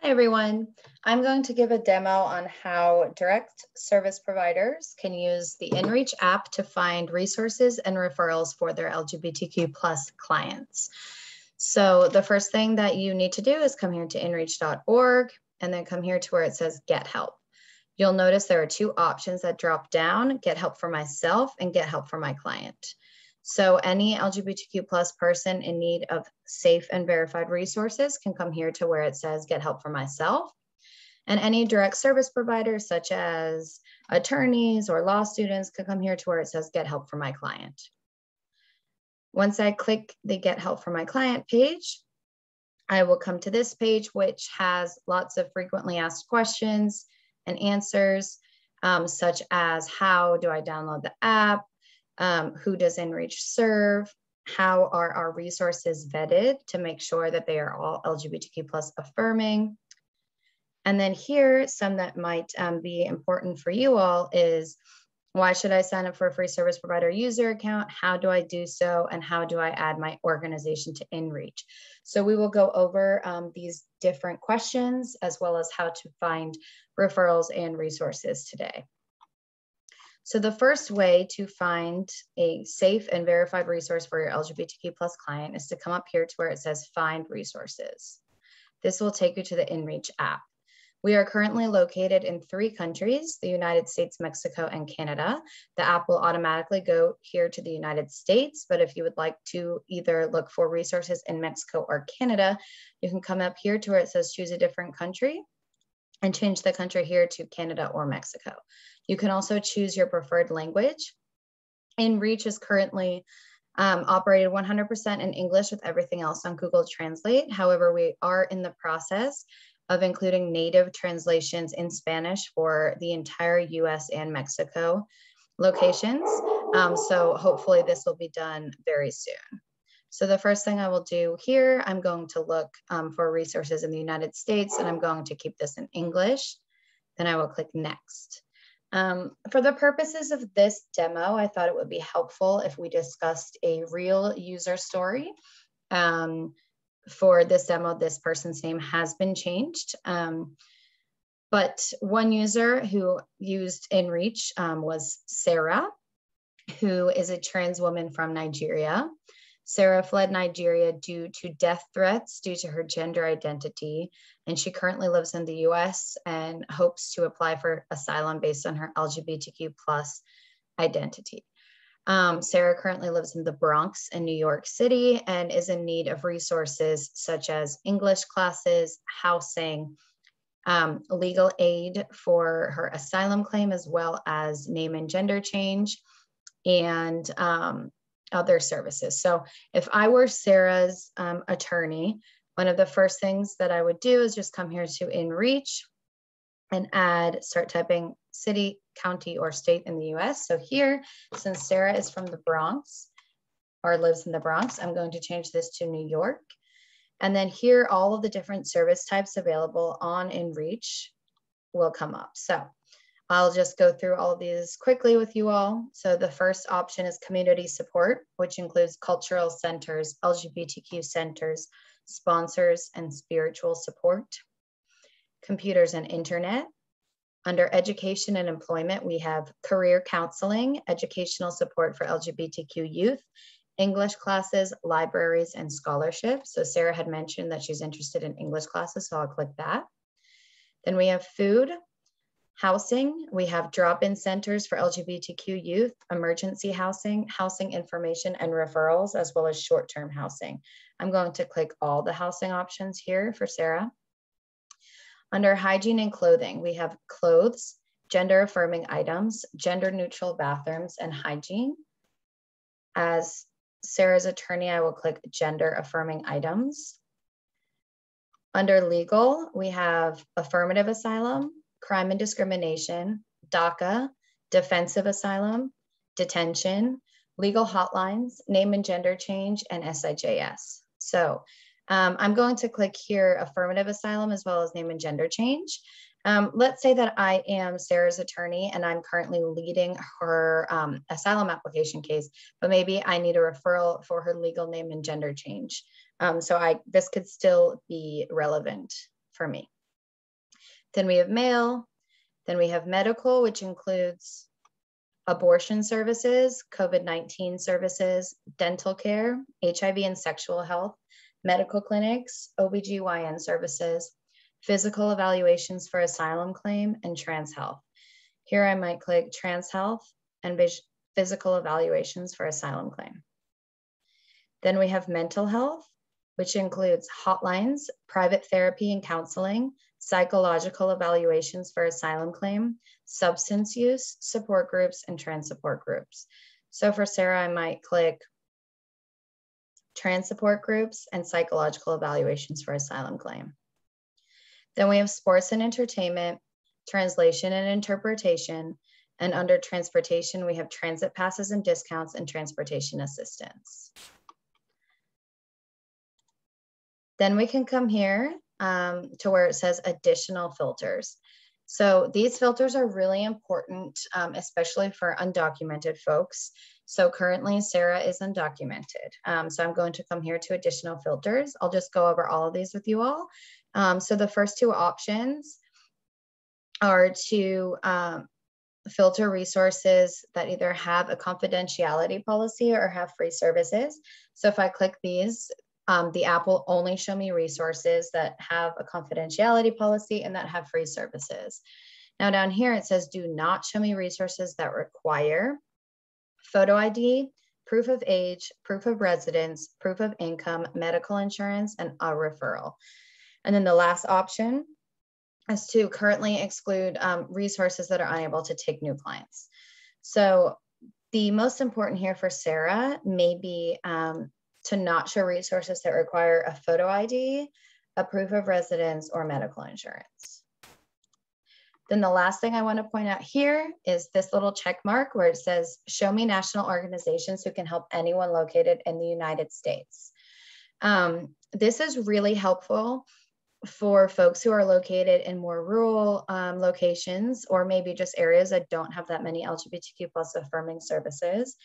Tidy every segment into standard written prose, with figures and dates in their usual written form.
Hi everyone, I'm going to give a demo on how direct service providers can use the InReach app to find resources and referrals for their LGBTQ plus clients. So the first thing that you need to do is come here to inreach.org and then come here to where it says Get Help. You'll notice there are two options that drop down, Get Help for Myself and Get Help for My Client. So any LGBTQ plus person in need of safe and verified resources can come here to where it says Get Help for Myself. And any direct service providers such as attorneys or law students can come here to where it says Get Help for My Client. Once I click the Get Help for My Client page, I will come to this page, which has lots of frequently asked questions and answers, such as how do I download the app? Who does InReach serve? How are our resources vetted to make sure that they are all LGBTQ plus affirming? And then here, some that might be important for you all is, why should I sign up for a free service provider user account? How do I do so? And how do I add my organization to InReach? So we will go over these different questions as well as how to find referrals and resources today. So the first way to find a safe and verified resource for your LGBTQ plus client is to come up here to where it says Find Resources. This will take you to the InReach app. We are currently located in 3 countries, the United States, Mexico, and Canada. The app will automatically go here to the United States, but if you would like to either look for resources in Mexico or Canada, you can come up here to where it says Choose a different country and change the country here to Canada or Mexico. You can also choose your preferred language. InReach is currently operated 100% in English with everything else on Google Translate. However, we are in the process of including native translations in Spanish for the entire US and Mexico locations. So hopefully this will be done very soon. So the first thing I will do here, I'm going to look for resources in the United States, and I'm going to keep this in English. Then I will click Next. For the purposes of this demo, I thought it would be helpful if we discussed a real user story. For this demo, this person's name has been changed. But one user who used InReach was Sarah, who is a trans woman from Nigeria. Sarah fled Nigeria due to death threats due to her gender identity, and she currently lives in the US and hopes to apply for asylum based on her LGBTQ plus identity. Sarah currently lives in the Bronx in New York City and is in need of resources such as English classes, housing, legal aid for her asylum claim, as well as name and gender change, and other services. So if I were Sarah's attorney, one of the first things that I would do is just come here to InReach and start typing city, county, or state in the US. So here, since Sarah is from the Bronx or lives in the Bronx, I'm going to change this to New York. And then here, all of the different service types available on InReach will come up. So I'll just go through all of these quickly with you all. So the first option is community support, which includes cultural centers, LGBTQ centers, sponsors, and spiritual support. Computers and internet. Under education and employment, we have career counseling, educational support for LGBTQ youth, English classes, libraries, and scholarships. So Sarah had mentioned that she's interested in English classes, so I'll click that. Then we have food. Housing, we have drop-in centers for LGBTQ youth, emergency housing, housing information and referrals, as well as short-term housing. I'm going to click all the housing options here for Sarah. Under hygiene and clothing, we have clothes, gender-affirming items, gender-neutral bathrooms, and hygiene. As Sarah's attorney, I will click gender-affirming items. Under legal, we have affirmative asylum, crime and discrimination, DACA, defensive asylum, detention, legal hotlines, name and gender change, and SIJS. So I'm going to click here affirmative asylum as well as name and gender change. Let's say that I am Sarah's attorney and I'm currently leading her asylum application case, but maybe I need a referral for her legal name and gender change. So this could still be relevant for me. Then we have mail. Then we have medical, which includes abortion services, COVID-19 services, dental care, HIV and sexual health, medical clinics, OBGYN services, physical evaluations for asylum claim, and trans health. Here I might click trans health and physical evaluations for asylum claim. Then we have mental health, which includes hotlines, private therapy and counseling, psychological evaluations for asylum claim, substance use, support groups, and trans support groups. So for Sarah, I might click trans support groups and psychological evaluations for asylum claim. Then we have sports and entertainment, translation and interpretation, and under transportation, we have transit passes and discounts and transportation assistance. Then we can come here to where it says additional filters. So these filters are really important, especially for undocumented folks. So currently Sarah is undocumented. So I'm going to come here to additional filters. I'll just go over all of these with you all. So the first two options are to filter resources that either have a confidentiality policy or have free services. So if I click these, the app will only show me resources that have a confidentiality policy and that have free services. Now down here, it says, do not show me resources that require photo ID, proof of age, proof of residence, proof of income, medical insurance, and a referral. And then the last option is to currently exclude resources that are unable to take new clients. So the most important here for Sarah may be to not show resources that require a photo ID, a proof of residence, or medical insurance. Then the last thing I want to point out here is this little check mark where it says, show me national organizations who can help anyone located in the United States. This is really helpful for folks who are located in more rural locations, or maybe just areas that don't have that many LGBTQ plus affirming services.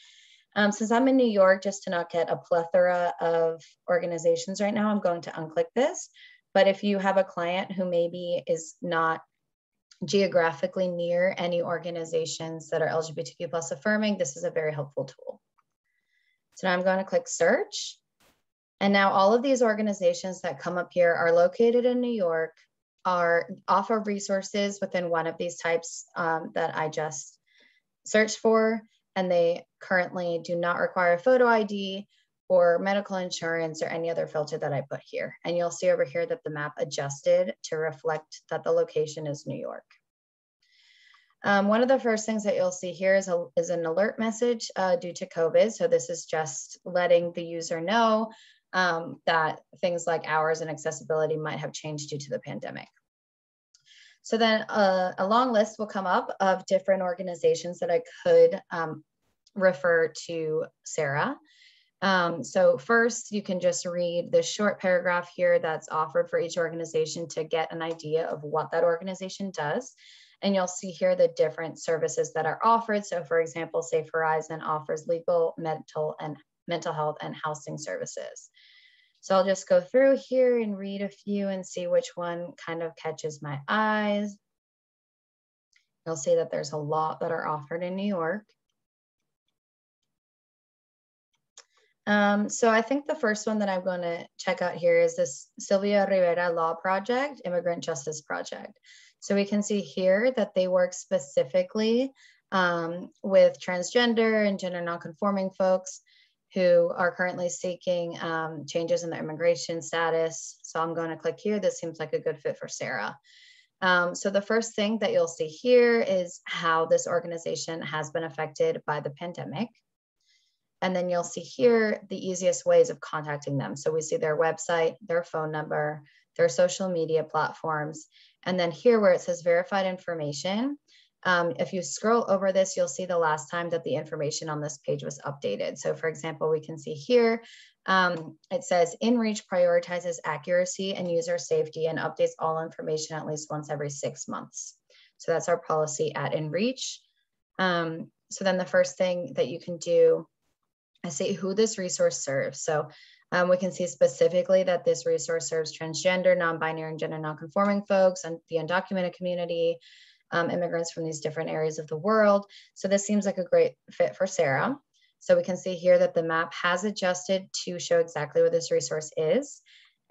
Since I'm in New York, just to not get a plethora of organizations right now, I'm going to unclick this. But if you have a client who maybe is not geographically near any organizations that are LGBTQ plus affirming, this is a very helpful tool. So now I'm going to click search. And now all of these organizations that come up here are located in New York, offer resources within one of these types that I just searched for. And they currently do not require a photo ID or medical insurance or any other filter that I put here. And you'll see over here that the map adjusted to reflect that the location is New York. One of the first things that you'll see here is an alert message due to COVID. So this is just letting the user know that things like hours and accessibility might have changed due to the pandemic. So then a long list will come up of different organizations that I could refer to Sarah. So first, you can just read the short paragraph here that's offered for each organization to get an idea of what that organization does. And you'll see here the different services that are offered. So for example, Safe Horizon offers legal, mental health, and housing services. So I'll just go through here and read a few and see which one kind of catches my eyes. You'll see that there's a lot that are offered in New York. So I think the first one that I'm going to check out here is this Sylvia Rivera Law Project, Immigrant Justice Project. So we can see here that they work specifically with transgender and gender nonconforming folks who are currently seeking changes in their immigration status. So I'm going to click here. This seems like a good fit for Sarah. So the first thing that you'll see here is how this organization has been affected by the pandemic. And then you'll see here the easiest ways of contacting them. So we see their website, their phone number, their social media platforms. And then here where it says verified information, if you scroll over this, you'll see the last time that the information on this page was updated. So for example, we can see here, it says InReach prioritizes accuracy and user safety and updates all information at least once every 6 months. So that's our policy at InReach. So then the first thing that you can do is see who this resource serves. So We can see specifically that this resource serves transgender, non-binary, and gender non-conforming folks and the undocumented community, immigrants from these different areas of the world. So this seems like a great fit for Sarah. So we can see here that the map has adjusted to show exactly what this resource is.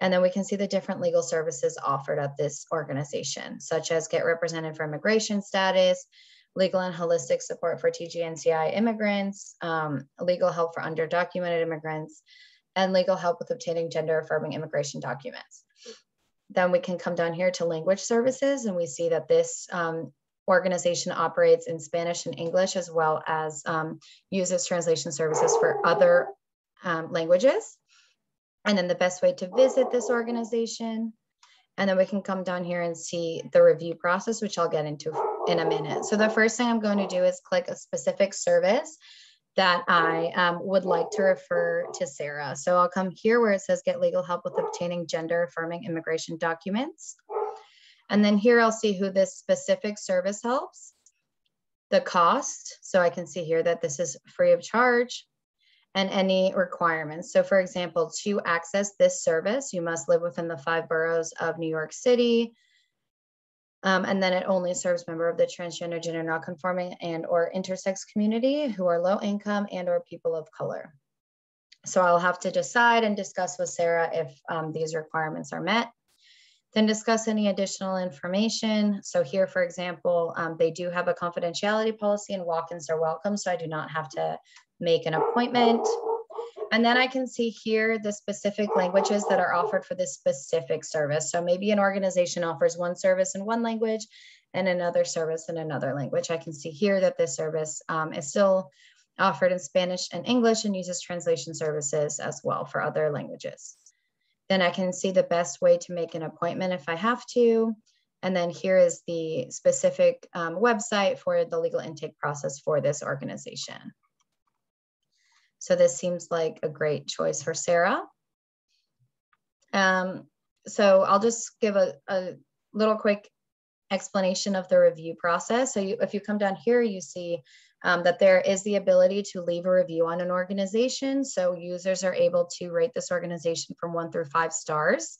And then we can see the different legal services offered at this organization, such as get represented for immigration status, legal and holistic support for TGNCI immigrants, legal help for undocumented immigrants, and legal help with obtaining gender affirming immigration documents. Then we can come down here to language services, and we see that this organization operates in Spanish and English, as well as uses translation services for other languages. And then the best way to visit this organization. And then we can come down here and see the review process, which I'll get into in a minute. So the first thing I'm going to do is click a specific service that I would like to refer to Sarah. So I'll come here where it says get legal help with obtaining gender affirming immigration documents. And then here I'll see who this specific service helps, the cost. So I can see here that this is free of charge, and any requirements. So for example, to access this service, you must live within the 5 boroughs of New York City. And then it only serves members of the transgender, gender nonconforming, and or intersex community who are low income and or people of color. So I'll have to decide and discuss with Sarah if these requirements are met. Then discuss any additional information. So here, for example, they do have a confidentiality policy and walk-ins are welcome. So I do not have to make an appointment. And then I can see here the specific languages that are offered for this specific service. So maybe an organization offers one service in one language and another service in another language. I can see here that this service is still offered in Spanish and English and uses translation services as well for other languages. Then I can see the best way to make an appointment if I have to. And then here is the specific website for the legal intake process for this organization. So this seems like a great choice for Sarah. So I'll just give a little quick explanation of the review process. So if you come down here, you see that there is the ability to leave a review on an organization. So users are able to rate this organization from 1 through 5 stars.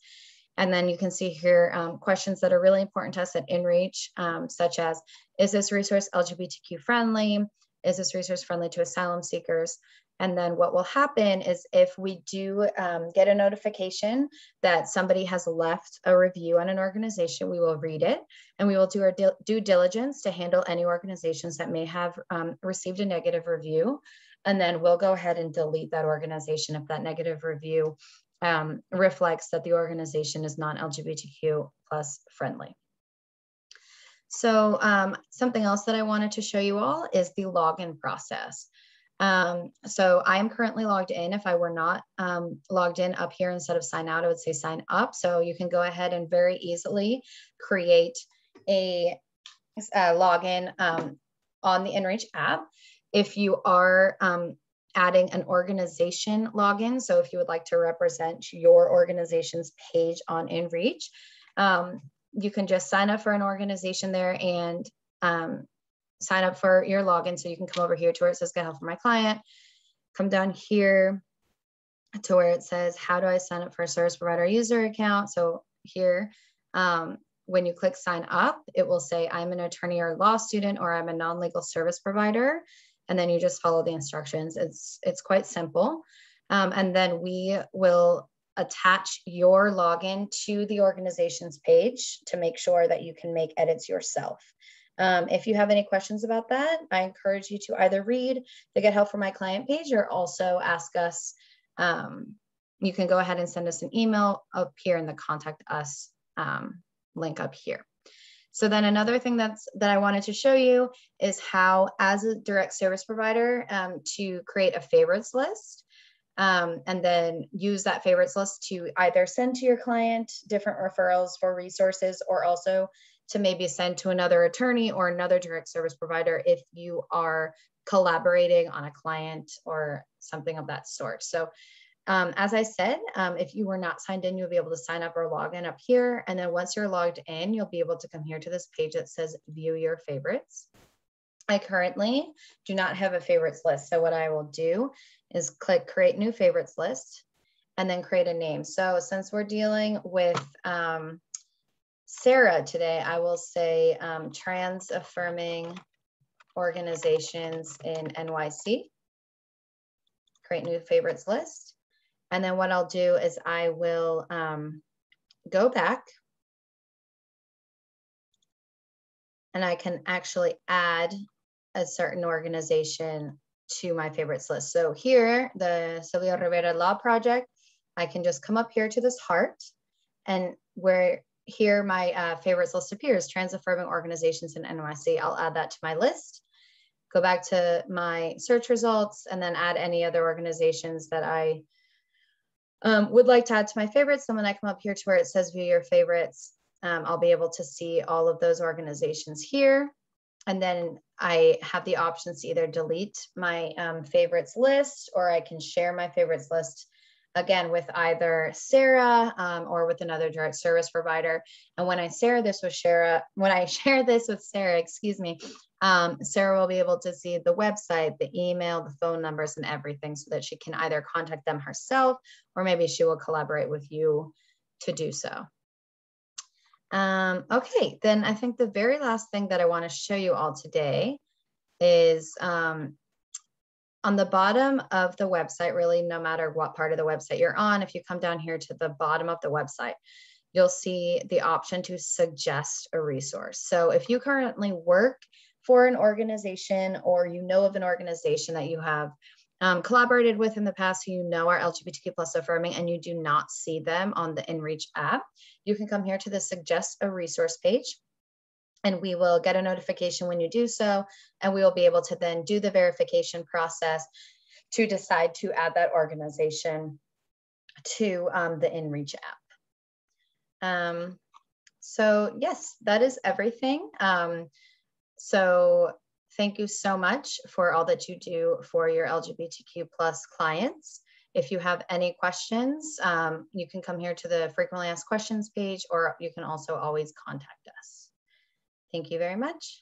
And then you can see here questions that are really important to us at InReach, such as, is this resource LGBTQ friendly? Is this resource friendly to asylum seekers? And then what will happen is if we do get a notification that somebody has left a review on an organization, we will read it and we will do our due diligence to handle any organizations that may have received a negative review. And then we'll go ahead and delete that organization if that negative review reflects that the organization is non-LGBTQ plus friendly. So something else that I wanted to show you all is the login process. So I am currently logged in. If I were not logged in up here, instead of sign out, I would say sign up. So you can go ahead and very easily create a login on the InReach app. If you are adding an organization login, so if you would like to represent your organization's page on InReach, you can just sign up for an organization there and sign up for your login. So you can come over here to where it says get help for my client, come down here to where it says, how do I sign up for a service provider user account? So here, when you click sign up, it will say I'm an attorney or law student, or I'm a non-legal service provider. And then you just follow the instructions. It's quite simple. And then we will attach your login to the organization's page to make sure that you can make edits yourself. If you have any questions about that, I encourage you to either read the Get Help for My Client page or also ask us. You can go ahead and send us an email up here in the Contact Us link up here. So then another thing that I wanted to show you is how, as a direct service provider, to create a favorites list. And then use that favorites list to either send to your client different referrals for resources, or also to maybe send to another attorney or another direct service provider if you are collaborating on a client or something of that sort. So as I said, if you were not signed in, you'll be able to sign up or log in up here. And then once you're logged in, you'll be able to come here to this page that says view your favorites. I currently do not have a favorites list. So what I will do is click create new favorites list. and then create a name. So since we're dealing with Sarah today, I will say trans affirming organizations in NYC. Create new favorites list. And then what I'll do is I will go back and I can actually add a certain organization to my favorites list. So here, the Silvio Rivera Law Project, I can just come up here to this heart, and where here my favorites list appears, trans affirming organizations in NYC. I'll add that to my list, go back to my search results, and then add any other organizations that I would like to add to my favorites. So when I come up here to where it says view your favorites, I'll be able to see all of those organizations here. And then I have the options to either delete my favorites list, or I can share my favorites list again with either Sarah or with another direct service provider. And when I share this with Sarah, excuse me, Sarah will be able to see the website, the email, the phone numbers, and everything, so that she can either contact them herself, or maybe she will collaborate with you to do so. Okay, then I think the very last thing that I want to show you all today is on the bottom of the website, really, no matter what part of the website you're on, if you come down here to the bottom of the website, you'll see the option to suggest a resource. So if you currently work for an organization, or you know of an organization that you have collaborated with in the past who you know are LGBTQ plus affirming, and you do not see them on the InReach app, you can come here to the suggest a resource page, and we will get a notification when you do so, and we will be able to then do the verification process to decide to add that organization to the InReach app. So yes, that is everything. So thank you so much for all that you do for your LGBTQ plus clients. If you have any questions, you can come here to the frequently asked questions page, or you can also always contact us. Thank you very much.